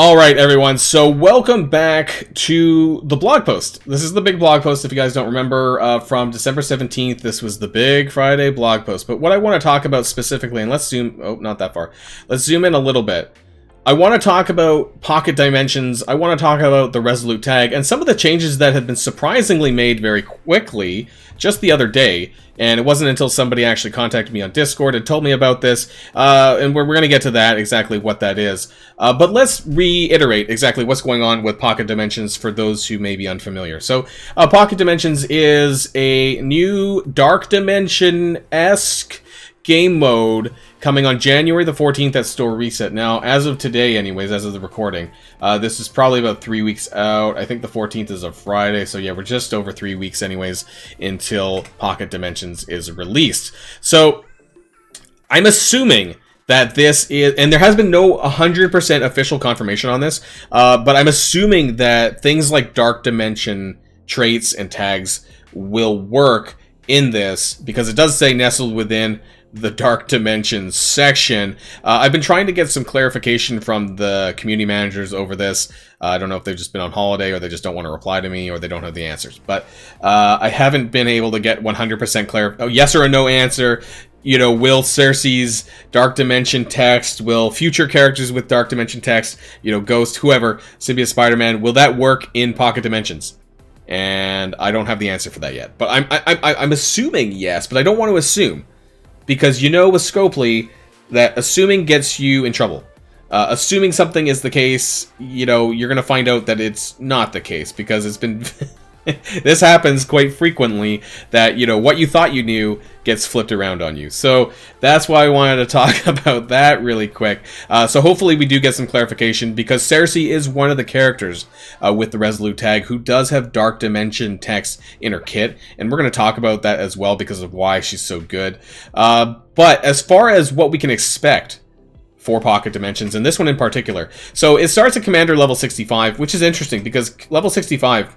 All right, everyone. So welcome back to the blog post. This is the big blog post. If you guys don't remember, from December 17th, this was the big Friday blog post. But what I want to talk about specifically, and let's zoom, oh, not that far. Let's zoom in a little bit. I want to talk about pocket dimensions. I want to talk about the Resolute tag and some of the changes that have been surprisingly made very quickly just the other day. And it wasn't until somebody actually contacted me on Discord and told me about this. And we're going to get to that, exactly what that is. But let's reiterate exactly what's going on with Pocket Dimensions for those who may be unfamiliar. So, Pocket Dimensions is a new Dark Dimension-esque game mode coming on January the 14th at Store Reset. Now, as of today, anyways, as of the recording, this is probably about 3 weeks out. I think the 14th is a Friday, so yeah, we're just over 3 weeks anyways until Pocket Dimensions is released. So, I'm assuming that this is, and there has been no 100% official confirmation on this, but I'm assuming that things like Dark Dimension traits and tags will work in this, because it does say nestled within the Dark Dimensions section. I've been trying to get some clarification from the community managers over this. I don't know if they've just been on holiday, or they just don't want to reply to me, or they don't have the answers. But I haven't been able to get 100% yes or a no answer. You know, will Cersei's Dark Dimension text, will future characters with Dark Dimension text, you know, Ghost, whoever, Symbiote Spider-Man, will that work in Pocket Dimensions? And I don't have the answer for that yet. But I'm assuming yes, but I don't want to assume. Because you know with Scopely that assuming gets you in trouble. Assuming something is the case, you know, you're going to find out that it's not the case. Because it's been... this happens quite frequently, that, you know, what you thought you knew gets flipped around on you. So that's why I wanted to talk about that really quick. So hopefully we do get some clarification, because Cersei is one of the characters with the Resolute tag who does have Dark Dimension text in her kit. And we're going to talk about that as well because of why she's so good. But as far as what we can expect for Pocket Dimensions, and this one in particular. So it starts at Commander level 65, which is interesting because level 65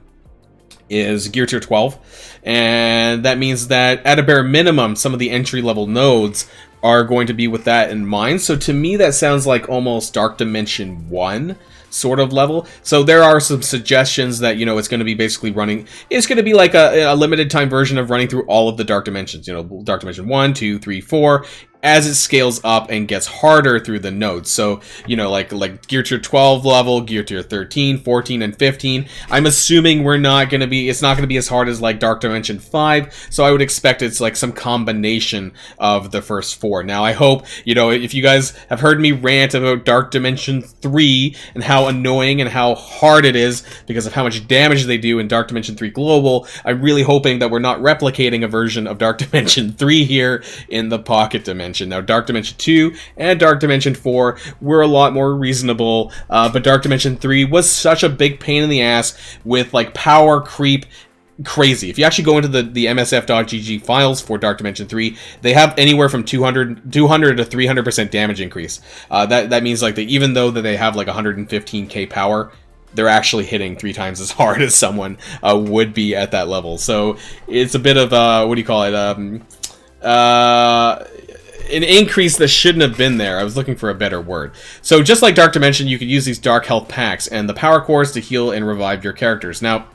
is Gear Tier 12, and that means that at a bare minimum some of the entry-level nodes are going to be with that in mind. So to me that sounds like almost Dark Dimension 1 sort of level. So there are some suggestions that, you know, it's going to be basically running, it's going to be like a limited time version of running through all of the Dark Dimensions, you know, Dark Dimension 1, 2, 3, 4, as it scales up and gets harder through the nodes. So, you know, like Gear Tier 12 level, Gear Tier 13, 14, and 15. I'm assuming it's not going to be as hard as like Dark Dimension 5, so I would expect it's like some combination of the first four. Now, I hope, you know, if you guys have heard me rant about Dark Dimension 3 and how annoying and how hard it is because of how much damage they do in Dark Dimension 3 Global, I'm really hoping that we're not replicating a version of Dark Dimension 3 here in the Pocket Dimension. Now, Dark Dimension 2 and Dark Dimension 4 were a lot more reasonable, but Dark Dimension 3 was such a big pain in the ass with, like, power creep crazy. If you actually go into the msf.gg files for Dark Dimension 3, they have anywhere from 200 to 300% damage increase. That means, like, that even though that they have, like, 115k power, they're actually hitting 3 times as hard as someone would be at that level. So it's a bit of, what do you call it, an increase that shouldn't have been there. I was looking for a better word. So just like Dark Dimension, you could use these Dark Health Packs and the Power Cores to heal and revive your characters. Now,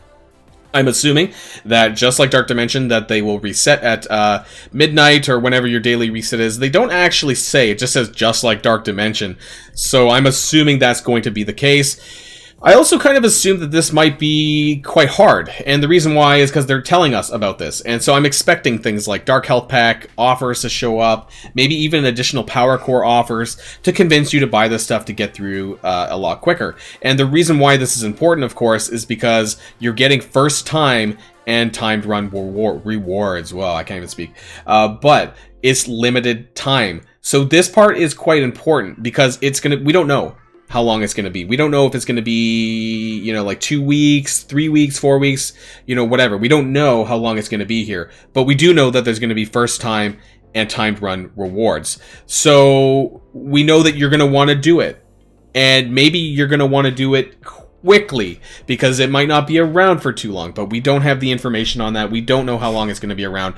I'm assuming that just like Dark Dimension, that they will reset at midnight or whenever your daily reset is. They don't actually say, it just says just like Dark Dimension. So I'm assuming that's going to be the case. I also kind of assume that this might be quite hard, and the reason why is because they're telling us about this, and so I'm expecting things like Dark Health Pack offers to show up, maybe even additional Power Core offers to convince you to buy this stuff to get through a lot quicker. And the reason why this is important, of course, is because you're getting first time and timed run rewards. Well, I can't even speak. But it's limited time. So this part is quite important because we don't know how long it's going to be. We don't know if it's going to be, you know, like 2 weeks, 3 weeks, 4 weeks, you know, whatever. We don't know how long it's going to be here, but we do know that there's going to be first time and timed run rewards. So we know that you're going to want to do it, and maybe you're going to want to do it quickly, because it might not be around for too long, but we don't have the information on that. We don't know how long it's going to be around.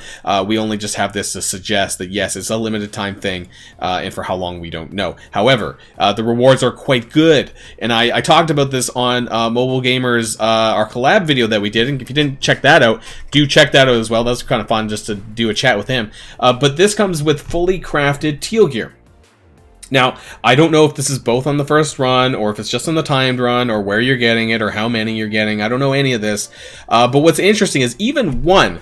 We only just have this to suggest that yes, it's a limited time thing, and for how long we don't know. However, the rewards are quite good, and I talked about this on Mobile Gamers, our collab video that we did, and if you didn't check that out, do check that out as well. That was kind of fun just to do a chat with him. But this comes with fully crafted teal gear. Now, I don't know if this is both on the first run, or if it's just on the timed run, or where you're getting it, or how many you're getting. I don't know any of this. But what's interesting is even one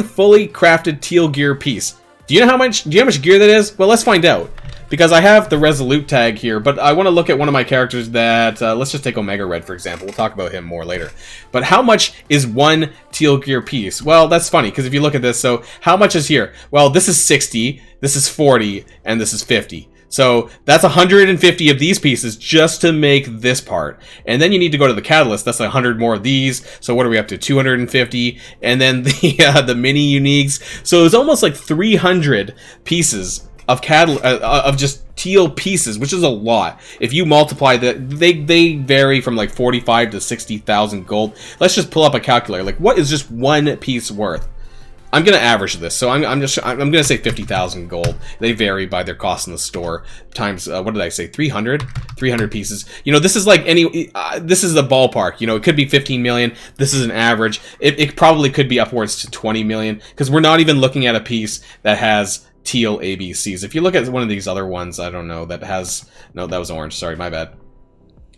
fully crafted teal gear piece. Do you know how much gear that is? Well, let's find out. Because I have the Resolute tag here, but I want to look at one of my characters that, let's just take Omega Red, for example. We'll talk about him more later. But how much is one teal gear piece? Well, that's funny, because if you look at this, so how much is here? Well, this is 60, this is 40, and this is 50. So that's 150 of these pieces just to make this part. And then you need to go to the catalyst. That's like 100 more of these. So what are we up to? 250. And then the mini uniques. So it's almost like 300 pieces of of just teal pieces, which is a lot. If you multiply that, they vary from like 45 to 60,000 gold. Let's just pull up a calculator. Like, what is just one piece worth? I'm gonna average this, so I'm gonna say 50,000 gold. They vary by their cost in the store times what did I say? 300 pieces. You know, this is like this is the ballpark. You know, it could be 15 million. This is an average. It probably could be upwards to 20 million, because we're not even looking at a piece that has teal ABCs. If you look at one of these other ones, I don't know, that has, no, that was orange. Sorry, my bad.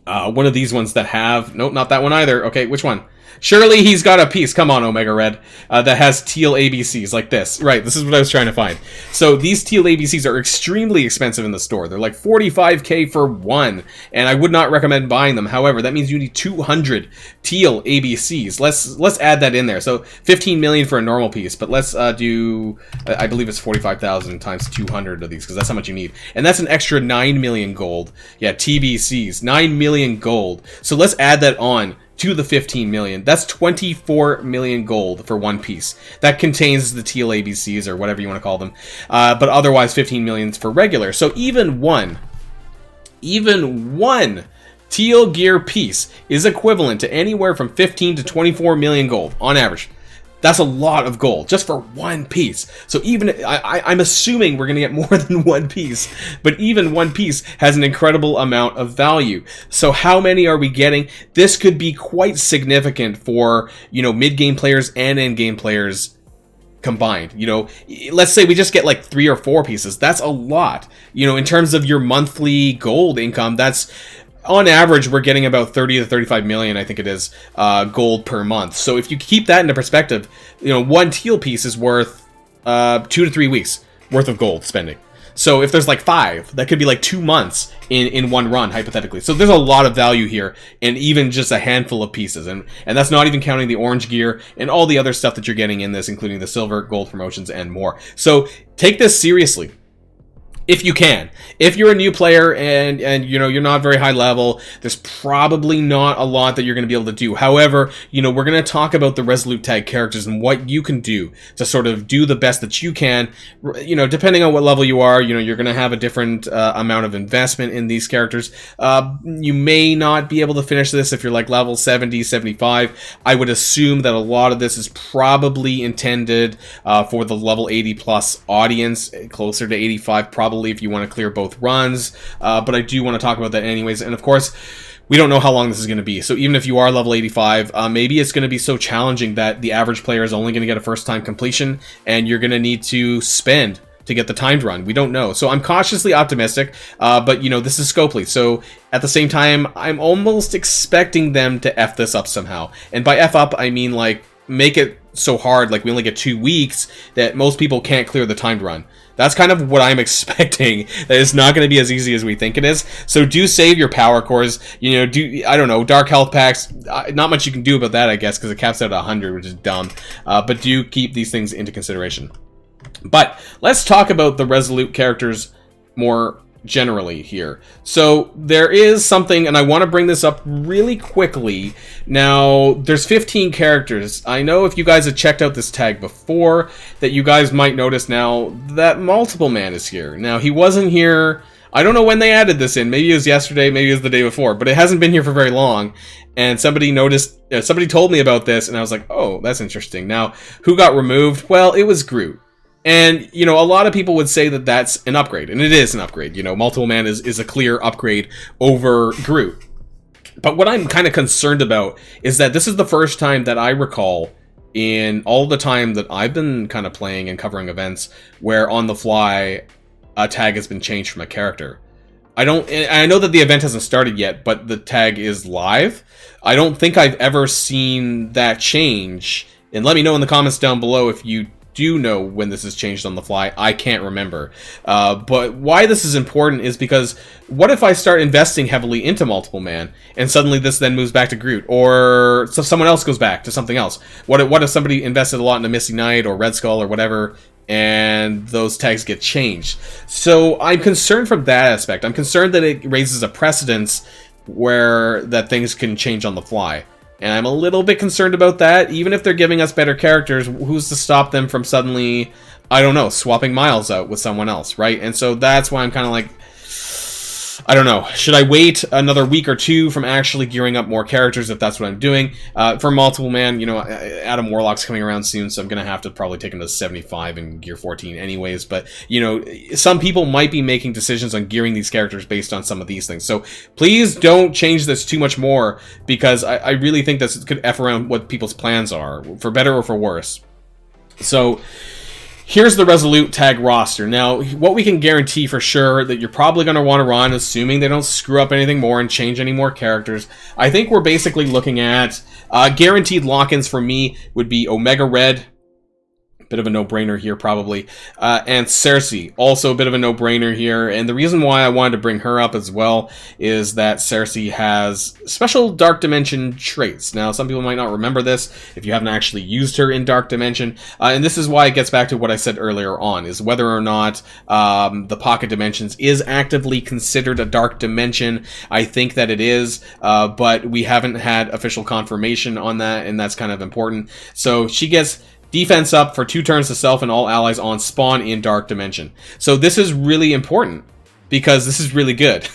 One of these ones that have, nope, not that one either. Okay, which one? Surely he's got a piece, come on, Omega Red, that has teal ABCs like this. Right, this is what I was trying to find. So these teal ABCs are extremely expensive in the store. They're like 45k for one, and I would not recommend buying them. However, that means you need 200 teal ABCs. Let's add that in there. So 15 million for a normal piece, but let's do, I believe it's 45,000 times 200 of these, because that's how much you need. And that's an extra 9 million gold. Yeah, TBCs, 9 million gold. So let's add that on to the 15 million. That's 24 million gold for one piece. That contains the teal ABCs, or whatever you want to call them. But otherwise, 15 million for regular. So even one teal gear piece is equivalent to anywhere from 15 to 24 million gold on average. That's a lot of gold just for one piece. So even, I'm assuming we're going to get more than one piece, but even one piece has an incredible amount of value. So how many are we getting? This could be quite significant for, you know, mid-game players and end-game players combined. You know, let's say we just get like 3 or 4 pieces. That's a lot. You know, in terms of your monthly gold income, that's, on average, we're getting about 30 to 35 million, I think it is, gold per month. So if you keep that into perspective, you know, one teal piece is worth 2 to 3 weeks worth of gold spending. So if there's like 5, that could be like 2 months in one run, hypothetically. So there's a lot of value here, and even just a handful of pieces. And that's not even counting the orange gear and all the other stuff that you're getting in this, including the silver, gold promotions, and more. So take this seriously. If you can. If you're a new player and you know, you're not very high level, there's probably not a lot that you're going to be able to do. However, you know, we're going to talk about the Resolute tag characters and what you can do to sort of do the best that you can. You know, depending on what level you are, you know, you're going to have a different amount of investment in these characters. You may not be able to finish this if you're like level 70, 75. I would assume that a lot of this is probably intended for the level 80 plus audience, closer to 85 probably, if you want to clear both runs, but I do want to talk about that anyways. And of course, we don't know how long this is going to be, so even if you are level 85, maybe it's going to be so challenging that the average player is only going to get a first time completion, and you're going to need to spend to get the timed run. We don't know, so I'm cautiously optimistic, but you know, this is Scopely, so at the same time, I'm almost expecting them to F this up somehow. And by F up, I mean like make it so hard, like we only get 2 weeks, that most people can't clear the timed run. That's kind of what I'm expecting. That it's not going to be as easy as we think it is. So do save your power cores. You know, I don't know, dark health packs. Not much you can do about that, I guess, because it caps out at 100, which is dumb. But do keep these things into consideration. But let's talk about the Resolute characters more generally here. So there is something, and I want to bring this up really quickly. Now, there's 15 characters. I know if you guys have checked out this tag before, that you guys might notice now that Multiple Man is here. Now, he wasn't here I don't know when they added this in. Maybe it was yesterday, maybe it was the day before, but it hasn't been here for very long. And somebody noticed, somebody told me about this, and I was like, oh, that's interesting. Now, who got removed? Well, it was Groot. And, you know, a lot of people would say that that's an upgrade, and it is an upgrade. You know, Multiple Man is a clear upgrade over Groot. But what I'm kind of concerned about is that this is the first time that I recall in all the time that I've been kind of playing and covering events where on the fly a tag has been changed from a character. I know that the event hasn't started yet, but the tag is live. I don't think I've ever seen that change. And let me know in the comments down below if you do know when this is changed on the fly. I can't remember. But why this is important is because what if I start investing heavily into Multiple Man and suddenly this then moves back to Groot, or so someone else goes back to something else? What if somebody invested a lot into Misty Knight or Red Skull or whatever, and those tags get changed? So I'm concerned from that aspect. I'm concerned that it raises a precedence where that things can change on the fly. And I'm a little bit concerned about that. Even if they're giving us better characters, who's to stop them from suddenly, I don't know, swapping Miles out with someone else, right? And so that's why I'm kind of like, I don't know. Should I wait another week or two from actually gearing up more characters if that's what I'm doing? For Multiple Man, you know, Adam Warlock's coming around soon, so I'm going to have to probably take him to 75 in Gear 14 anyways. But, you know, some people might be making decisions on gearing these characters based on some of these things. So please don't change this too much more, because I really think this could F around what people's plans are, for better or for worse. So here's the Resolute tag roster. Now, what we can guarantee for sure that you're probably going to want to run, assuming they don't screw up anything more and change any more characters, I think we're basically looking at guaranteed lock-ins for me would be Omega Red, bit of a no-brainer here probably, and Cersei, also a bit of a no-brainer here. And the reason why I wanted to bring her up as well is that Cersei has special Dark Dimension traits. Now, some people might not remember this if you haven't actually used her in Dark Dimension, and this is why it gets back to what I said earlier on, is whether or not the Pocket Dimensions is actively considered a Dark Dimension. I think that it is, but we haven't had official confirmation on that, and that's kind of important. So she gets defense up for 2 turns to self and all allies on spawn in Dark Dimension. So this is really important, because this is really good.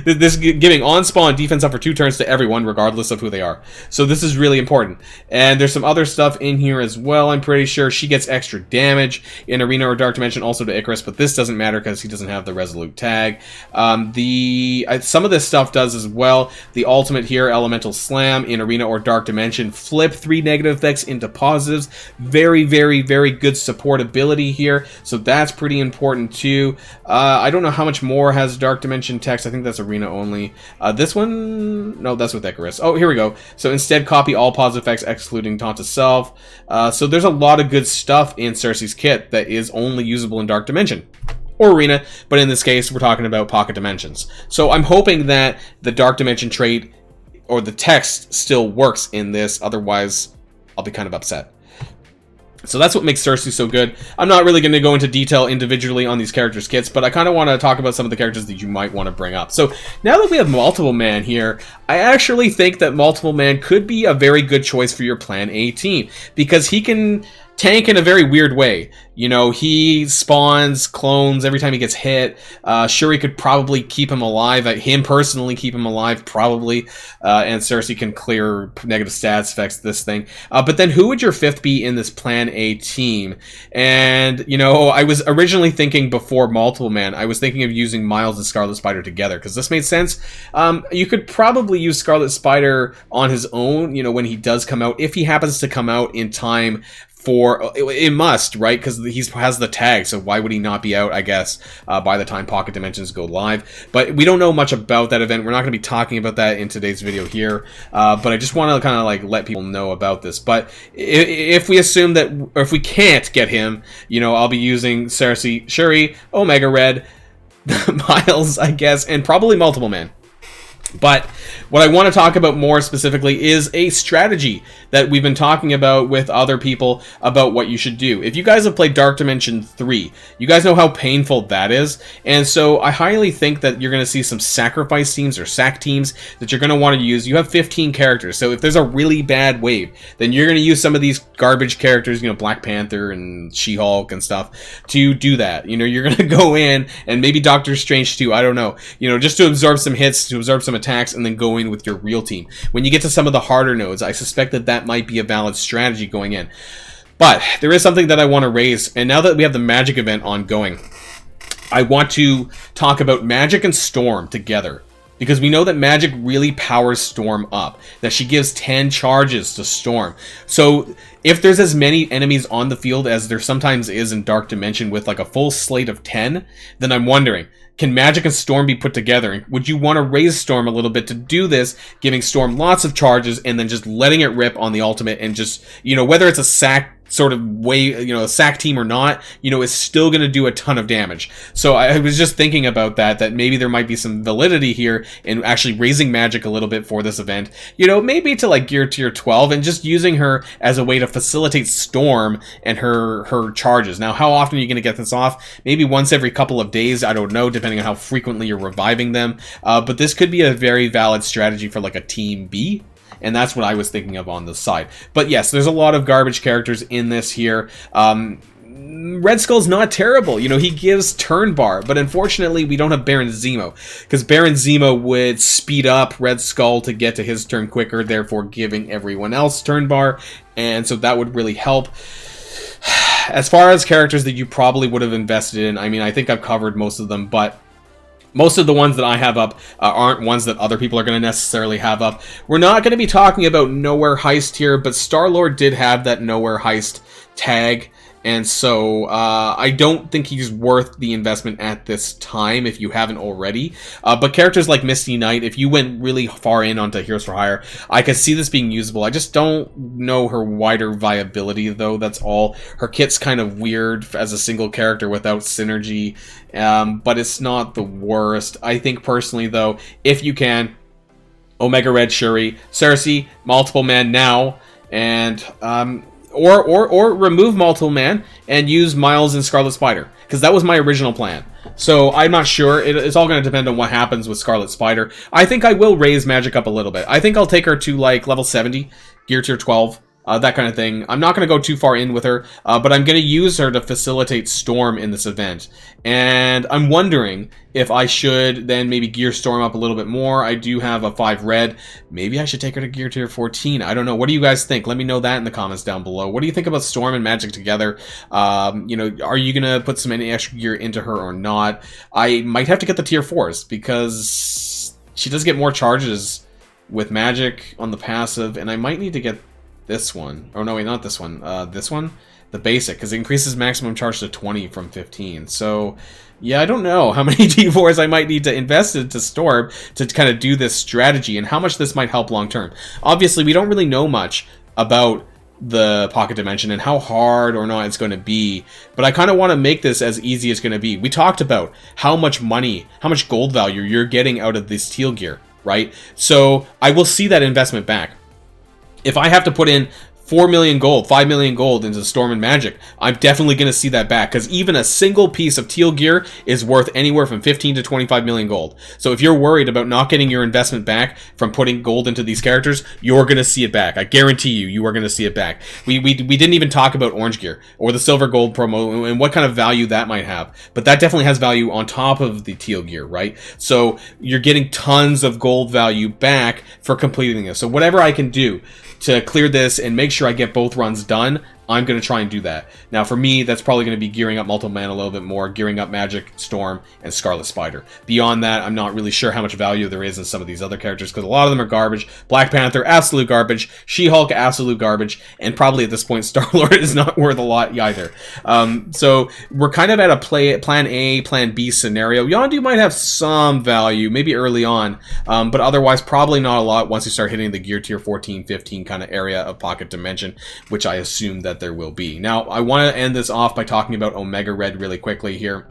This giving on spawn defense up for 2 turns to everyone, regardless of who they are. So this is really important. And there's some other stuff in here as well. I'm pretty sure she gets extra damage in Arena or Dark Dimension, also to Icarus, but this doesn't matter because he doesn't have the Resolute tag. Some of this stuff does as well. The ultimate here, Elemental Slam in Arena or Dark Dimension, flip 3 negative effects into positives. Very, very, very good support ability here. So that's pretty important too. I don't know how much more has Dark Dimension text. I think that's Arena only. This one, no, that's with Icarus. Oh, here we go. So instead, copy all positive effects excluding taunt to self. So there's a lot of good stuff in Cersei's kit that is only usable in Dark Dimension or Arena, but in this case we're talking about Pocket Dimensions. So I'm hoping that the Dark Dimension trait or the text still works in this, otherwise I'll be kind of upset. So that's what makes Cersei so good. I'm not really going to go into detail individually on these characters' kits, but I kind of want to talk about some of the characters that you might want to bring up. So now that we have Multiple Man here, I actually think that Multiple Man could be a very good choice for your Plan A team, because he can tank in a very weird way. You know, he spawns clones every time he gets hit. Shuri could probably keep him alive. Him personally keep him alive, probably. And Cersei can clear negative stats effects, this thing. But then who would your 5th be in this Plan A team? And, you know, I was originally thinking before Multiple Man, I was thinking of using Miles and Scarlet Spider together, because this made sense. You could probably use Scarlet Spider on his own, you know, when he does come out, if he happens to come out in time for it must, right? Because he has the tag, so why would he not be out, I guess, by the time Pocket Dimensions go live? But we don't know much about that event. We're not going to be talking about that in today's video here, but I just want to kind of like let people know about this. But if we assume that, or if we can't get him, you know, I'll be using Cersei, Shuri, Omega Red, Miles, I guess, and probably Multiple Man. But what I want to talk about more specifically is a strategy that we've been talking about with other people about what you should do. If you guys have played Dark Dimension 3, you guys know how painful that is. And so I highly think that you're going to see some sacrifice teams or sack teams that you're going to want to use. You have 15 characters, so if there's a really bad wave, then you're going to use some of these garbage characters, you know, Black Panther and She-Hulk and stuff, to do that. You know, you're going to go in, and maybe Doctor Strange too, I don't know, you know, just to absorb some hits, to absorb some attacks, and then go in with your real team. When you get to some of the harder nodes, I suspect that that might be a valid strategy going in. But there is something that I want to raise, and now that we have the Magic event ongoing, I want to talk about Magic and Storm together. Because we know that Magic really powers Storm up. That she gives 10 charges to Storm. So if there's as many enemies on the field as there sometimes is in Dark Dimension with like a full slate of 10, then I'm wondering, can Magic and Storm be put together? Would you want to raise Storm a little bit to do this, giving Storm lots of charges and then just letting it rip on the ultimate and just, you know, whether it's a sack sort of way, you know, a sack team or not, you know, is still going to do a ton of damage. So I was just thinking about that maybe there might be some validity here in actually raising Magic a little bit for this event, you know, maybe to like gear tier 12 and just using her as a way to facilitate Storm and her charges. Now, how often are you going to get this off? Maybe once every couple of days, I don't know, depending on how frequently you're reviving them, but this could be a very valid strategy for like a team B. And that's what I was thinking of on the side. But yes, there's a lot of garbage characters in this here. Red Skull's not terrible. You know, he gives turn bar, but unfortunately we don't have Baron Zemo. Because Baron Zemo would speed up Red Skull to get to his turn quicker, therefore giving everyone else turn bar. And so that would really help. As far as characters that you probably would have invested in, I mean, I think I've covered most of them, but most of the ones that I have up aren't ones that other people are going to necessarily have up. We're not going to be talking about Nowhere Heist here, but Star-Lord did have that Nowhere Heist tag, and so I don't think he's worth the investment at this time if you haven't already. But characters like Misty Knight, if you went really far in onto Heroes for Hire, I could see this being usable. I just don't know her wider viability, though. That's all. Her kit's kind of weird as a single character without synergy, but it's not the worst. I think personally, though, if you can, Omega Red Shuri, Cersei, Multiple Man now, and or remove Multiple Man and use Miles and Scarlet Spider, because that was my original plan. So I'm not sure. It's all going to depend on what happens with Scarlet Spider. I think I will raise Magic up a little bit. I think I'll take her to like level 70, gear tier 12. That kind of thing. I'm not going to go too far in with her, but I'm going to use her to facilitate Storm in this event. And I'm wondering if I should then maybe gear Storm up a little bit more. I do have a 5 red. Maybe I should take her to gear tier 14. I don't know. What do you guys think? Let me know that in the comments down below. What do you think about Storm and Magic together? You know, are you going to put some any extra gear into her or not? I might have to get the tier 4s because she does get more charges with Magic on the passive, and I might need to get this one. Oh, no, wait, not this one. This one? The basic, because it increases maximum charge to 20 from 15. So, yeah, I don't know how many T4s I might need to invest into Storm to kind of do this strategy and how much this might help long term. Obviously, we don't really know much about the Pocket Dimension and how hard or not it's going to be, but I kind of want to make this as easy as it's going to be. We talked about how much money, how much gold value you're getting out of this teal gear, right? So, I will see that investment back. If I have to put in 4 million gold, 5 million gold into Storm and Magic, I'm definitely going to see that back, because even a single piece of teal gear is worth anywhere from 15 to 25 million gold. So if you're worried about not getting your investment back from putting gold into these characters, you're going to see it back. I guarantee you are going to see it back. We didn't even talk about orange gear or the silver gold promo and what kind of value that might have, but that definitely has value on top of the teal gear, right? So you're getting tons of gold value back for completing this. So whatever I can do to clear this and make sure I get both runs done, I'm going to try and do that. Now, for me, that's probably going to be gearing up Multiple Man a little bit more, gearing up Magic, Storm, and Scarlet Spider. Beyond that, I'm not really sure how much value there is in some of these other characters, because a lot of them are garbage. Black Panther, absolute garbage. She-Hulk, absolute garbage. And probably at this point, Star-Lord is not worth a lot either. So we're kind of at a plan A, plan B scenario. Yondu might have some value, maybe early on, but otherwise probably not a lot once you start hitting the gear tier 14, 15 kind of area of Pocket Dimension, which I assume that there will be. Now, I want to end this off by talking about Omega Red really quickly here.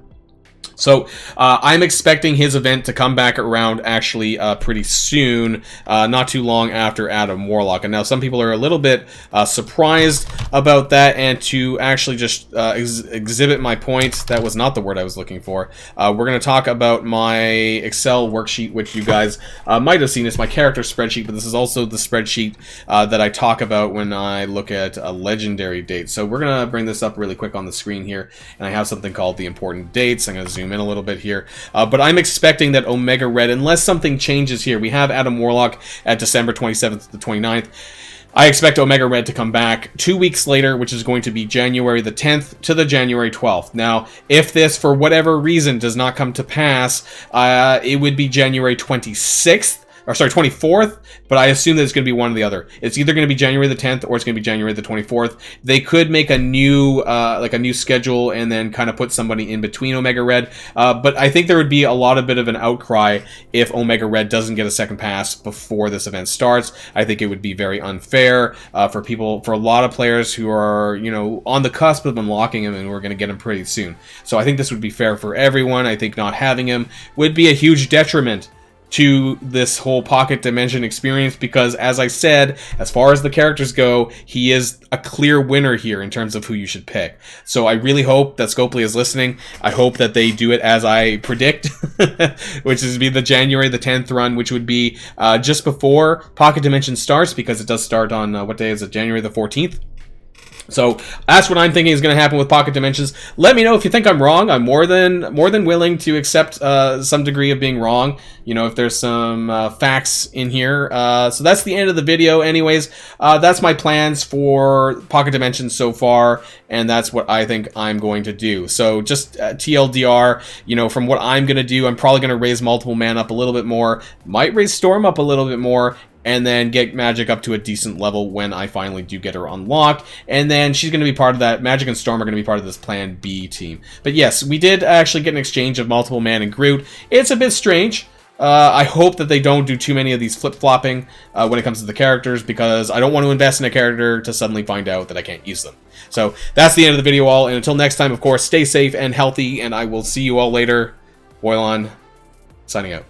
So I'm expecting his event to come back around actually pretty soon, not too long after Adam Warlock. And now some people are a little bit surprised about that, and to actually just exhibit my point, that was not the word I was looking for. We're going to talk about my Excel worksheet, which you guys might have seen. It's my character spreadsheet, but this is also the spreadsheet that I talk about when I look at a legendary date. So we're going to bring this up really quick on the screen here, and I have something called the important dates. I'm going to zoom in a little bit here, but I'm expecting that Omega Red, unless something changes here, we have Adam Warlock at December 27th to the 29th. I expect Omega Red to come back 2 weeks later, which is going to be January the 10th to the January 12th. Now, if this, for whatever reason, does not come to pass, it would be January 26th. Or sorry, 24th, but I assume that it's going to be one or the other. It's either going to be January the 10th or it's going to be January the 24th. They could make a new, like a new schedule and then kind of put somebody in between Omega Red. But I think there would be a lot of bit of an outcry if Omega Red doesn't get a second pass before this event starts. I think it would be very unfair for people, for a lot of players who are, you know, on the cusp of unlocking him, and we're going to get him pretty soon. So I think this would be fair for everyone. I think not having him would be a huge detriment to this whole Pocket Dimension experience, because, as I said, as far as the characters go, he is a clear winner here in terms of who you should pick. So I really hope that Scopely is listening. I hope that they do it as I predict, which is be the January the 10th run, which would be just before Pocket Dimension starts, because it does start on, what day is it, January the 14th? So that's what I'm thinking is going to happen with Pocket Dimensions. Let me know if you think I'm wrong. I'm more than willing to accept some degree of being wrong. You know, if there's some facts in here. So that's the end of the video. Anyways, that's my plans for Pocket Dimensions so far, and that's what I think I'm going to do. So just TLDR, you know, from what I'm going to do, I'm probably going to raise Multiple Man up a little bit more. Might raise Storm up a little bit more, and then get Magic up to a decent level when I finally do get her unlocked. And then she's going to be part of that. Magic and Storm are going to be part of this Plan B team. But yes, we did actually get an exchange of Multiple Man and Groot. It's a bit strange. I hope that they don't do too many of these flip-flopping when it comes to the characters, because I don't want to invest in a character to suddenly find out that I can't use them. So that's the end of the video all, and until next time, of course, stay safe and healthy, and I will see you all later. Boilon, signing out.